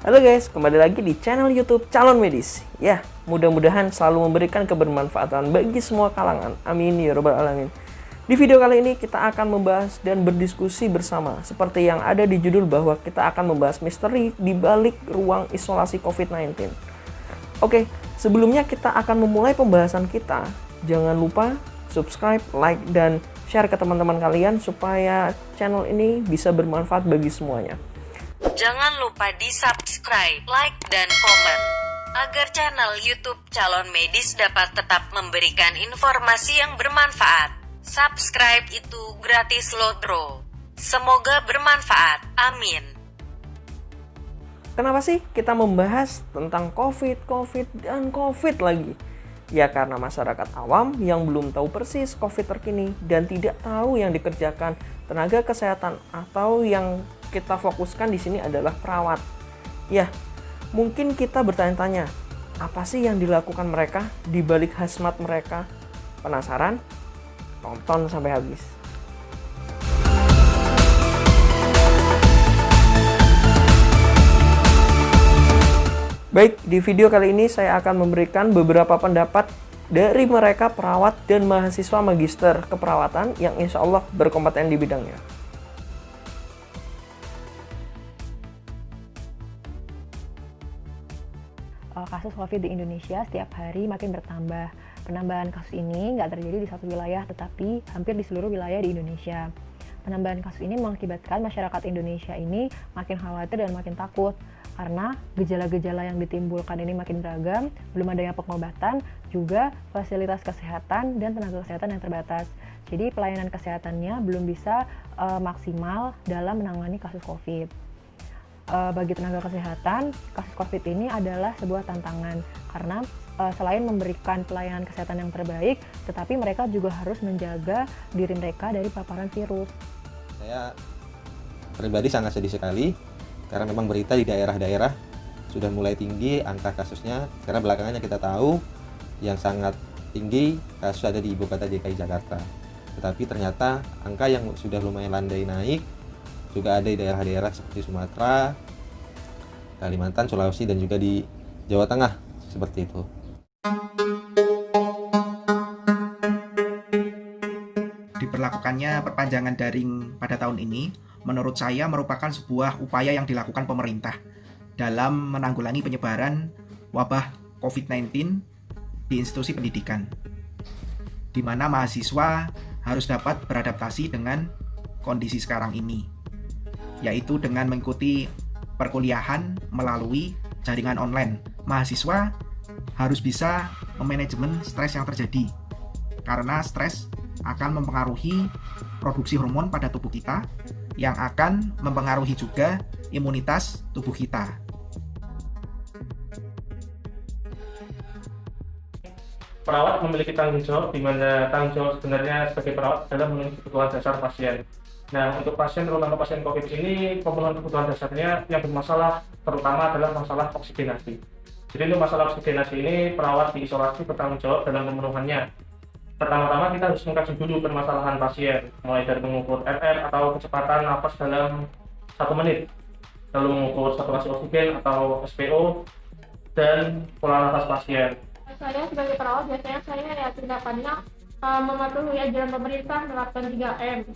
Halo guys, kembali lagi di channel YouTube Calon Medis. Ya, mudah-mudahan selalu memberikan kebermanfaatan bagi semua kalangan. Amin ya robbal alamin. Di video kali ini kita akan membahas dan berdiskusi bersama seperti yang ada di judul bahwa kita akan membahas misteri di balik ruang isolasi COVID-19. Oke, sebelumnya kita akan memulai pembahasan kita. Jangan lupa subscribe, like, dan share ke teman-teman kalian supaya channel ini bisa bermanfaat bagi semuanya. Jangan lupa di-subscribe, like, dan komen agar channel YouTube Calon Medis dapat tetap memberikan informasi yang bermanfaat. Subscribe itu gratis loh bro. Semoga bermanfaat. Amin. Kenapa sih kita membahas tentang COVID lagi? Ya karena masyarakat awam yang belum tahu persis COVID terkini dan tidak tahu yang dikerjakan tenaga kesehatan atau yang kita fokuskan di sini adalah perawat. Ya, mungkin kita bertanya-tanya, apa sih yang dilakukan mereka di balik hazmat mereka? Penasaran? Tonton sampai habis. Baik, di video kali ini saya akan memberikan beberapa pendapat dari mereka perawat dan mahasiswa magister keperawatan yang insya Allah berkompeten di bidangnya. Kasus COVID di Indonesia setiap hari makin bertambah. Penambahan kasus ini nggak terjadi di satu wilayah, tetapi hampir di seluruh wilayah di Indonesia. Penambahan kasus ini mengakibatkan masyarakat Indonesia ini makin khawatir dan makin takut, karena gejala-gejala yang ditimbulkan ini makin beragam, belum adanya pengobatan, juga fasilitas kesehatan dan tenaga kesehatan yang terbatas. Jadi pelayanan kesehatannya belum bisa maksimal dalam menangani kasus COVID. Bagi tenaga kesehatan, kasus COVID ini adalah sebuah tantangan karena selain memberikan pelayanan kesehatan yang terbaik, tetapi mereka juga harus menjaga diri mereka dari paparan virus. Saya pribadi sangat sedih sekali karena memang berita di daerah-daerah sudah mulai tinggi angka kasusnya, karena belakangannya kita tahu yang sangat tinggi kasus ada di ibu kota DKI Jakarta. Tetapi ternyata angka yang sudah lumayan landai naik juga ada di daerah-daerah seperti Sumatera, Kalimantan, Sulawesi, dan juga di Jawa Tengah seperti itu. Diberlakukannya perpanjangan daring pada tahun ini, menurut saya merupakan sebuah upaya yang dilakukan pemerintah dalam menanggulangi penyebaran wabah COVID-19 di institusi pendidikan, di mana mahasiswa harus dapat beradaptasi dengan kondisi sekarang ini, yaitu dengan mengikuti perkuliahan melalui jaringan online. Mahasiswa harus bisa memanajemen stres yang terjadi, karena stres akan mempengaruhi produksi hormon pada tubuh kita, yang akan mempengaruhi juga imunitas tubuh kita. Perawat memiliki tanggung jawab, di mana tanggung jawab sebenarnya sebagai perawat adalah memenuhi kebutuhan dasar pasien. Nah, untuk pasien, terutama pasien COVID ini, pemenuhan kebutuhan dasarnya yang bermasalah terutama adalah masalah oksigenasi. Jadi untuk masalah oksigenasi ini, perawat di isolasi bertanggung jawab dalam pemenuhannya. Pertama-tama kita harus mengkaji dulu permasalahan pasien, mulai dari mengukur RR atau kecepatan napas dalam 1 menit, lalu mengukur saturasi oksigen atau SPO, dan pola nafas pasien. Saya sebagai perawat biasanya saya ya tindakannya mematuhi anjuran pemerintah menerapkan 3M.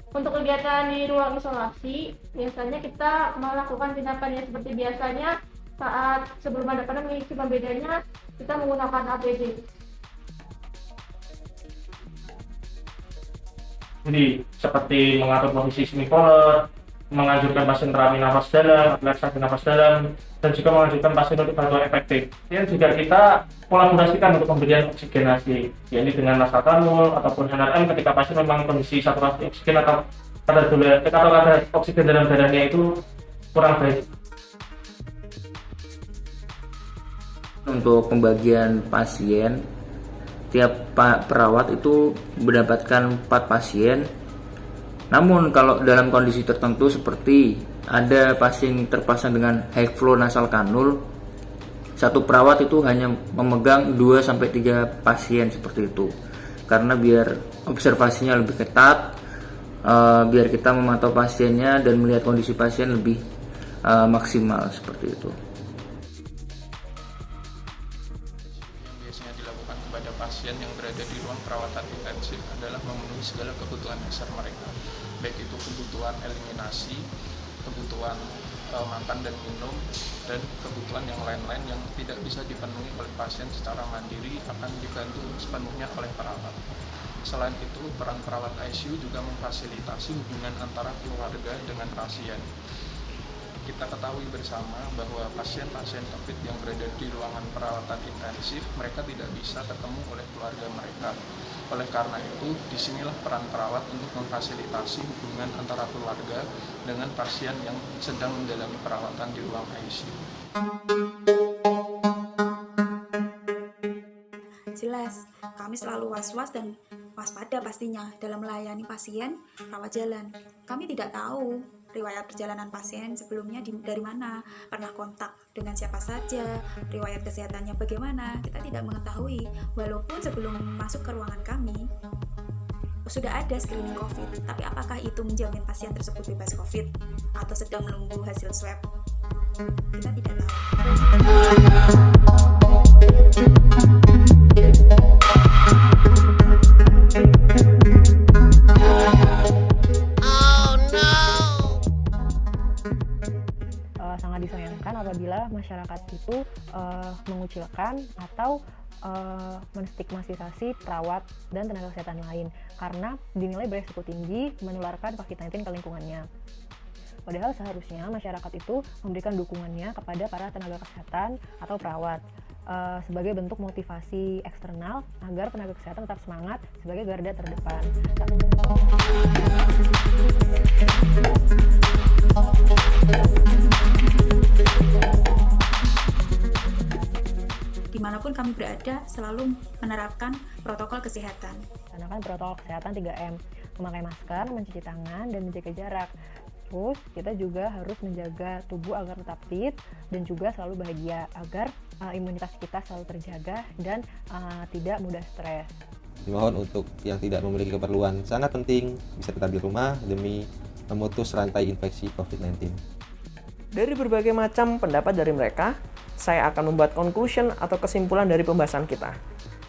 Untuk kegiatan di ruang isolasi, biasanya kita melakukan tindakannya seperti biasanya saat sebelum ada pandemi, cuma bedanya kita menggunakan APD. Jadi seperti mengatur posisi semicolor, menganjurkan pasien terapi nafas dalam, relaksasi nafas dalam, dan juga menganjurkan pasien untuk bantuan efektif. Dan juga kita kolaborasikan untuk pemberian oksigenasi, yaitu dengan nasal ataupun NRM ketika pasien memang kondisi saturasi oksigen atau kadar oksigen dalam darahnya itu kurang baik. Untuk pembagian pasien, tiap perawat itu mendapatkan 4 pasien. Namun kalau dalam kondisi tertentu seperti ada pasien terpasang dengan high flow nasal kanul, satu perawat itu hanya memegang 2-3 pasien seperti itu. Karena biar observasinya lebih ketat, biar kita memantau pasiennya dan melihat kondisi pasien lebih maksimal seperti itu. Yang biasanya dilakukan kepada pasien yang berada di ruang perawatan intensif adalah memenuhi segala kebutuhan dasar mereka, baik itu kebutuhan eliminasi, kebutuhan makan dan minum, dan kebutuhan yang lain-lain yang tidak bisa dipenuhi oleh pasien secara mandiri akan dibantu sepenuhnya oleh perawat. Selain itu, peran perawat ICU juga memfasilitasi hubungan antara keluarga dengan pasien. Kita ketahui bersama bahwa pasien-pasien COVID yang berada di ruangan perawatan intensif, mereka tidak bisa ketemu oleh keluarga mereka. Oleh karena itu, disinilah peran perawat untuk memfasilitasi hubungan antara keluarga dengan pasien yang sedang menjalani perawatan di ruang ICU. Jelas, kami selalu was-was dan waspada pastinya dalam melayani pasien rawat jalan. Kami tidak tahu riwayat perjalanan pasien sebelumnya dari mana, pernah kontak dengan siapa saja, riwayat kesehatannya bagaimana, kita tidak mengetahui. Walaupun sebelum masuk ke ruangan kami sudah ada screening COVID, tapi apakah itu menjamin pasien tersebut bebas COVID atau sedang menunggu hasil swab? Kita tidak tahu. Sangat disayangkan apabila masyarakat itu mengucilkan atau menstigmatisasi perawat dan tenaga kesehatan lain karena dinilai beresiko tinggi menularkan COVID-19 ke lingkungannya. Padahal seharusnya masyarakat itu memberikan dukungannya kepada para tenaga kesehatan atau perawat sebagai bentuk motivasi eksternal agar tenaga kesehatan tetap semangat sebagai garda terdepan. Dimanapun kami berada, selalu menerapkan protokol kesehatan. Melaksanakan protokol kesehatan 3M, memakai masker, mencuci tangan, dan menjaga jarak. Terus kita juga harus menjaga tubuh agar tetap fit dan juga selalu bahagia agar imunitas kita selalu terjaga dan tidak mudah stres. Dimohon untuk yang tidak memiliki keperluan sangat penting bisa tetap di rumah demi memutus rantai infeksi COVID-19. Dari berbagai macam pendapat dari mereka, saya akan membuat conclusion atau kesimpulan dari pembahasan kita.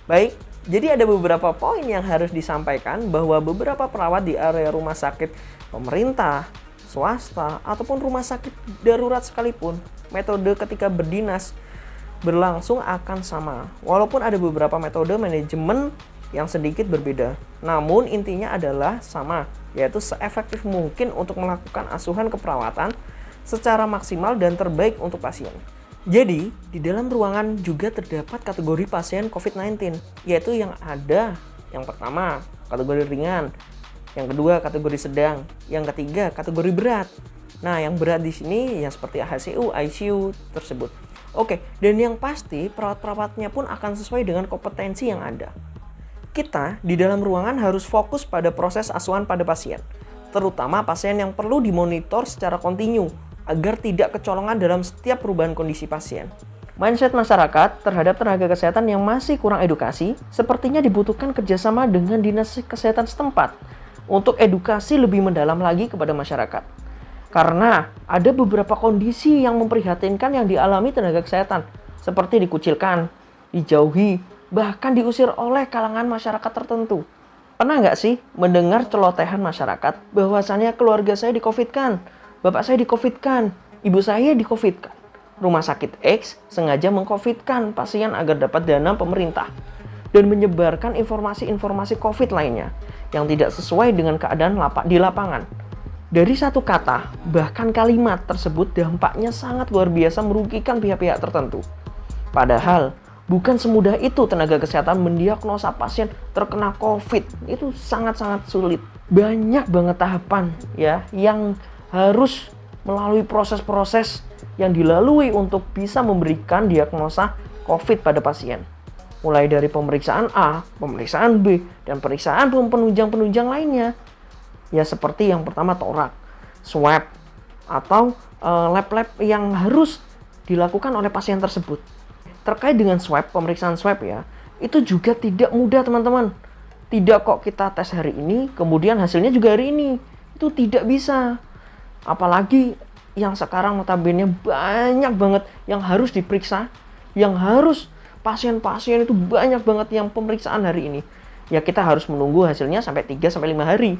Baik, jadi ada beberapa poin yang harus disampaikan bahwa beberapa perawat di area rumah sakit pemerintah, swasta, ataupun rumah sakit darurat sekalipun, metode ketika berdinas berlangsung akan sama. Walaupun ada beberapa metode manajemen yang sedikit berbeda. Namun intinya adalah sama, yaitu seefektif mungkin untuk melakukan asuhan keperawatan secara maksimal dan terbaik untuk pasien. Jadi, di dalam ruangan juga terdapat kategori pasien COVID-19, yaitu yang ada yang pertama, kategori ringan, yang kedua kategori sedang, yang ketiga kategori berat. Nah, yang berat di sini ya seperti HCU, ICU tersebut. Oke, dan yang pasti perawat-perawatnya pun akan sesuai dengan kompetensi yang ada. Kita di dalam ruangan harus fokus pada proses asuhan pada pasien, terutama pasien yang perlu dimonitor secara kontinu agar tidak kecolongan dalam setiap perubahan kondisi pasien. Mindset masyarakat terhadap tenaga kesehatan yang masih kurang edukasi sepertinya dibutuhkan kerjasama dengan dinas kesehatan setempat untuk edukasi lebih mendalam lagi kepada masyarakat. Karena ada beberapa kondisi yang memprihatinkan yang dialami tenaga kesehatan, seperti dikucilkan, dijauhi, bahkan diusir oleh kalangan masyarakat tertentu. Pernah nggak sih mendengar celotehan masyarakat bahwasannya keluarga saya di-COVID-kan, bapak saya di-COVID-kan, ibu saya di-COVID-kan. Rumah sakit X sengaja meng-COVID-kan pasien agar dapat dana pemerintah dan menyebarkan informasi-informasi COVID lainnya yang tidak sesuai dengan keadaan di lapangan. Dari satu kata, bahkan kalimat tersebut dampaknya sangat luar biasa merugikan pihak-pihak tertentu. Padahal, bukan semudah itu tenaga kesehatan mendiagnosa pasien terkena COVID. Itu sangat-sangat sulit. Banyak banget tahapan ya yang harus melalui proses-proses yang dilalui untuk bisa memberikan diagnosa COVID pada pasien. Mulai dari pemeriksaan A, pemeriksaan B, dan pemeriksaan penunjang-penunjang lainnya. Ya seperti yang pertama torak, swab, atau lab-lab yang harus dilakukan oleh pasien tersebut. Terkait dengan swab, pemeriksaan swab ya, itu juga tidak mudah teman-teman. Tidak kok kita tes hari ini, kemudian hasilnya juga hari ini. Itu tidak bisa. Apalagi yang sekarang notabene banyak banget yang harus diperiksa, yang harus pasien-pasien itu banyak banget yang pemeriksaan hari ini. Ya kita harus menunggu hasilnya sampai 3-5 hari.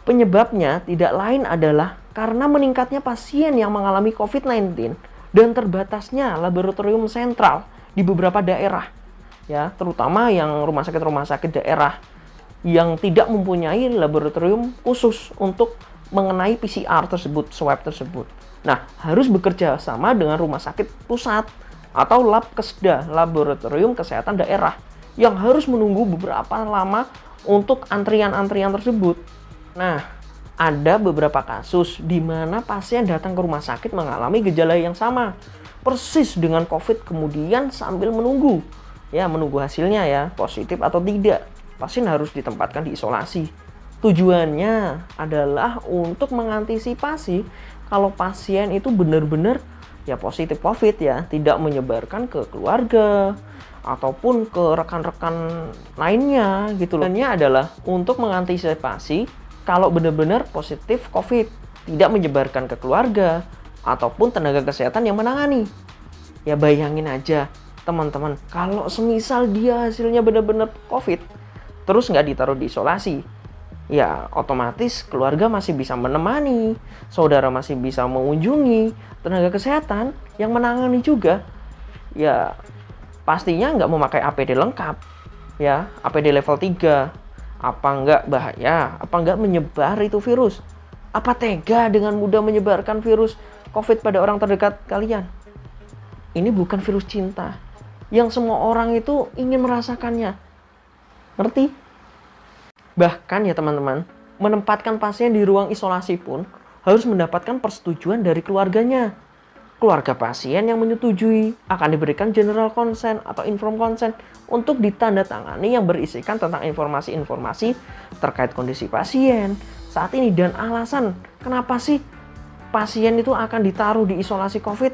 Penyebabnya tidak lain adalah karena meningkatnya pasien yang mengalami COVID-19 dan terbatasnya laboratorium sentral di beberapa daerah. Ya, terutama yang rumah sakit daerah yang tidak mempunyai laboratorium khusus untuk mengenai PCR tersebut, swab tersebut. Nah, harus bekerja sama dengan rumah sakit pusat atau Labkesda, laboratorium kesehatan daerah, yang harus menunggu beberapa lama untuk antrian-antrian tersebut. Nah, ada beberapa kasus di mana pasien datang ke rumah sakit mengalami gejala yang sama, persis dengan COVID, kemudian sambil menunggu hasilnya ya, positif atau tidak. Pasien harus ditempatkan di isolasi. Tujuannya adalah untuk mengantisipasi kalau pasien itu benar-benar ya positif COVID ya, tidak menyebarkan ke keluarga ataupun ke rekan-rekan lainnya gitu loh. Tujuannya adalah untuk mengantisipasi kalau benar-benar positif COVID, tidak menyebarkan ke keluarga ataupun tenaga kesehatan yang menangani. Ya bayangin aja teman-teman, kalau semisal dia hasilnya benar-benar COVID, terus nggak ditaruh di isolasi, ya otomatis keluarga masih bisa menemani, saudara masih bisa mengunjungi, tenaga kesehatan yang menangani juga, ya pastinya nggak memakai APD lengkap, ya APD level 3, apa nggak bahaya, apa nggak menyebar itu virus, apa tega dengan mudah menyebarkan virus COVID pada orang terdekat kalian. Ini bukan virus cinta yang semua orang itu ingin merasakannya. Ngerti? Bahkan ya teman-teman, menempatkan pasien di ruang isolasi pun harus mendapatkan persetujuan dari keluarganya. Keluarga pasien yang menyetujui akan diberikan general consent atau informed consent untuk ditandatangani yang berisikan tentang informasi-informasi terkait kondisi pasien saat ini dan alasan kenapa sih pasien itu akan ditaruh di isolasi COVID.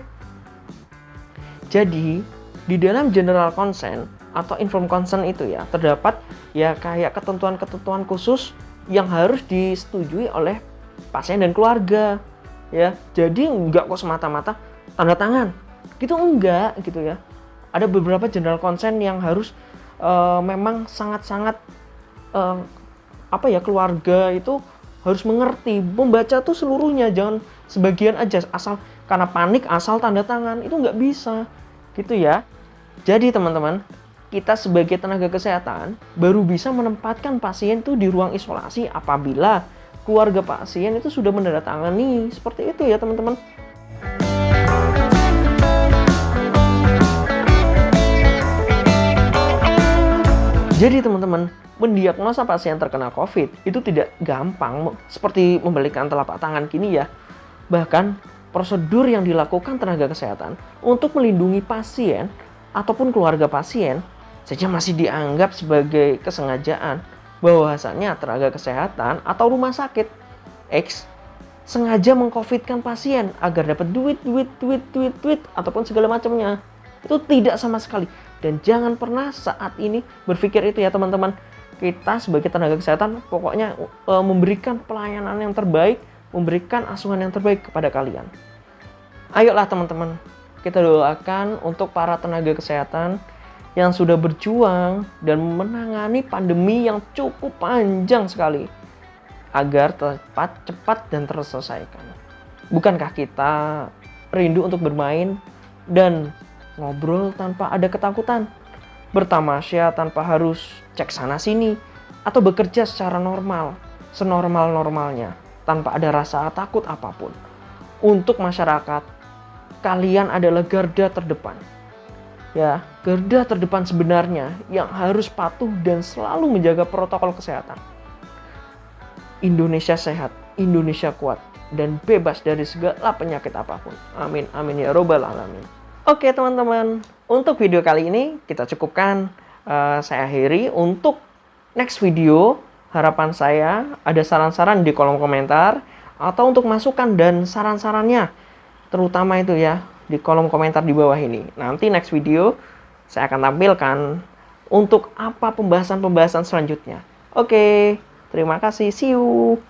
Jadi, di dalam general consent atau informed consent itu ya terdapat ya kayak ketentuan-ketentuan khusus yang harus disetujui oleh pasien dan keluarga ya. Jadi enggak kok semata-mata tanda tangan gitu, enggak gitu ya. Ada beberapa general consent yang harus memang sangat-sangat keluarga itu harus mengerti, membaca tuh seluruhnya, jangan sebagian aja asal karena panik asal tanda tangan, itu nggak bisa gitu ya. Jadi teman-teman, kita sebagai tenaga kesehatan baru bisa menempatkan pasien itu di ruang isolasi apabila keluarga pasien itu sudah menandatangani seperti itu ya teman-teman. Jadi teman-teman, mendiagnosa pasien terkena COVID itu tidak gampang seperti membalikan telapak tangan kini ya. Bahkan prosedur yang dilakukan tenaga kesehatan untuk melindungi pasien ataupun keluarga pasien saja masih dianggap sebagai kesengajaan, bahwasannya tenaga kesehatan atau rumah sakit X sengaja mengcovidkan pasien agar dapat duit ataupun segala macamnya. Itu tidak sama sekali, dan jangan pernah saat ini berpikir itu ya teman-teman. Kita sebagai tenaga kesehatan pokoknya memberikan pelayanan yang terbaik, memberikan asuhan yang terbaik kepada kalian. Ayolah teman-teman, kita doakan untuk para tenaga kesehatan yang sudah berjuang dan menangani pandemi yang cukup panjang sekali agar cepat dan terselesaikan. Bukankah kita rindu untuk bermain dan ngobrol tanpa ada ketakutan, bertamasya tanpa harus cek sana sini, atau bekerja secara normal, senormal-normalnya tanpa ada rasa takut apapun? Untuk masyarakat, kalian adalah garda terdepan. Ya, garda terdepan sebenarnya yang harus patuh dan selalu menjaga protokol kesehatan. Indonesia sehat, Indonesia kuat, dan bebas dari segala penyakit apapun. Amin, amin ya robbal alamin. Oke teman-teman, untuk video kali ini kita cukupkan. Saya akhiri. Untuk next video, harapan saya ada saran-saran di kolom komentar atau untuk masukan dan saran-sarannya, terutama itu ya di kolom komentar di bawah ini. Nanti next video saya akan tampilkan untuk apa pembahasan-pembahasan selanjutnya. Oke, terima kasih. See you.